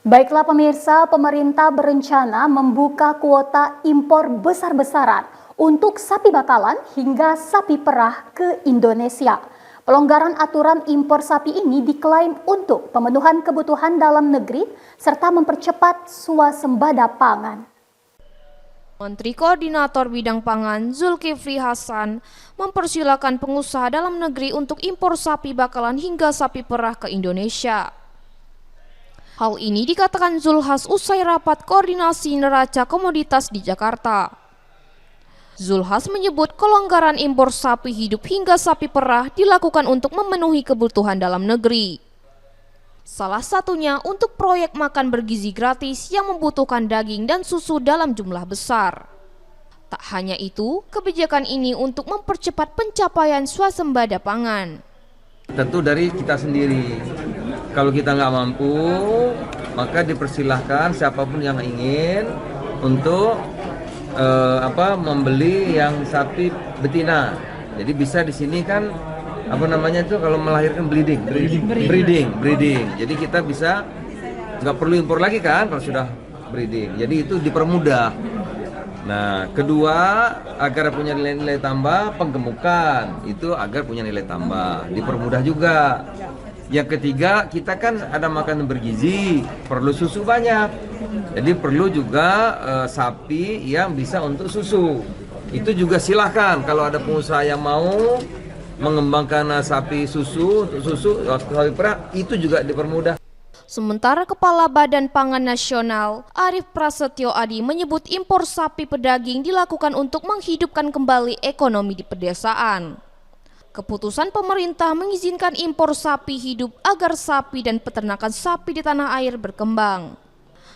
Baiklah pemirsa, pemerintah berencana membuka kuota impor besar-besaran untuk sapi bakalan hingga sapi perah ke Indonesia. Pelonggaran aturan impor sapi ini diklaim untuk pemenuhan kebutuhan dalam negeri serta mempercepat swasembada pangan. Menteri Koordinator Bidang Pangan Zulkifli Hasan mempersilahkan pengusaha dalam negeri untuk impor sapi bakalan hingga sapi perah ke Indonesia. Hal ini dikatakan Zulhas usai rapat koordinasi neraca komoditas di Jakarta. Zulhas menyebut kelonggaran impor sapi hidup hingga sapi perah dilakukan untuk memenuhi kebutuhan dalam negeri. Salah satunya untuk proyek makan bergizi gratis yang membutuhkan daging dan susu dalam jumlah besar. Tak hanya itu, kebijakan ini untuk mempercepat pencapaian swasembada pangan. Tentu dari kita sendiri. Kalau kita nggak mampu, maka dipersilahkan siapapun yang ingin untuk membeli yang sapi betina. Jadi bisa di sini kan kalau melahirkan breeding. Jadi kita bisa nggak perlu impor lagi kan kalau sudah breeding. Jadi itu dipermudah. Nah, kedua agar punya nilai tambah penggemukan itu agar punya nilai tambah dipermudah juga. Yang ketiga, kita kan ada makanan bergizi, perlu susu banyak. Jadi perlu juga sapi yang bisa untuk susu. Itu juga silahkan kalau ada pengusaha yang mau mengembangkan sapi susu, untuk susu, sapi perah, itu juga dipermudah. Sementara Kepala Badan Pangan Nasional, Arief Prasetyo Adi menyebut impor sapi pedaging dilakukan untuk menghidupkan kembali ekonomi di pedesaan. Keputusan pemerintah mengizinkan impor sapi hidup agar sapi dan peternakan sapi di tanah air berkembang.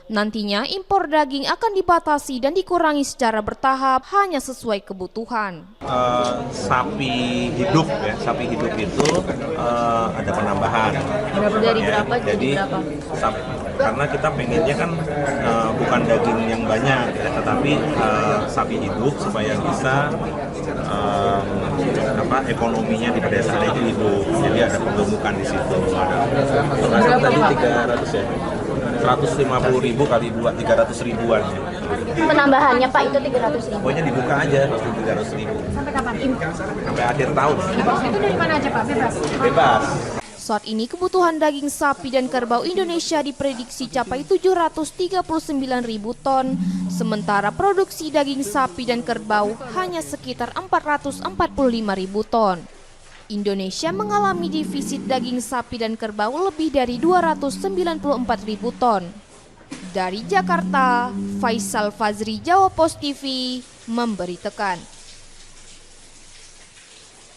Nantinya impor daging akan dibatasi dan dikurangi secara bertahap hanya sesuai kebutuhan. Sapi hidup itu ada penambahan. Dari berapa jadi berapa? Karena kita pengennya kan bukan daging yang banyak, tetapi sapi hidup supaya bisa ekonominya di pedesaan itu hidup. Jadi ada penggemukan di situ. Ada tadi 300 ya. 150.000 kali 2, 300 ribuan ya. Penambahannya Pak itu 300 ribu. Pokoknya dibuka aja 300 ribu. Sampai kapan? Sampai akhir tahun. Itu dari mana aja Pak? Bebas? Bebas. Saat ini kebutuhan daging sapi dan kerbau Indonesia diprediksi capai 739.000 ton, sementara produksi daging sapi dan kerbau hanya sekitar 445.000 ton. Indonesia mengalami defisit daging sapi dan kerbau lebih dari 294.000 ton. Dari Jakarta, Faisal Fazri, Jawa Post TV, memberitakan.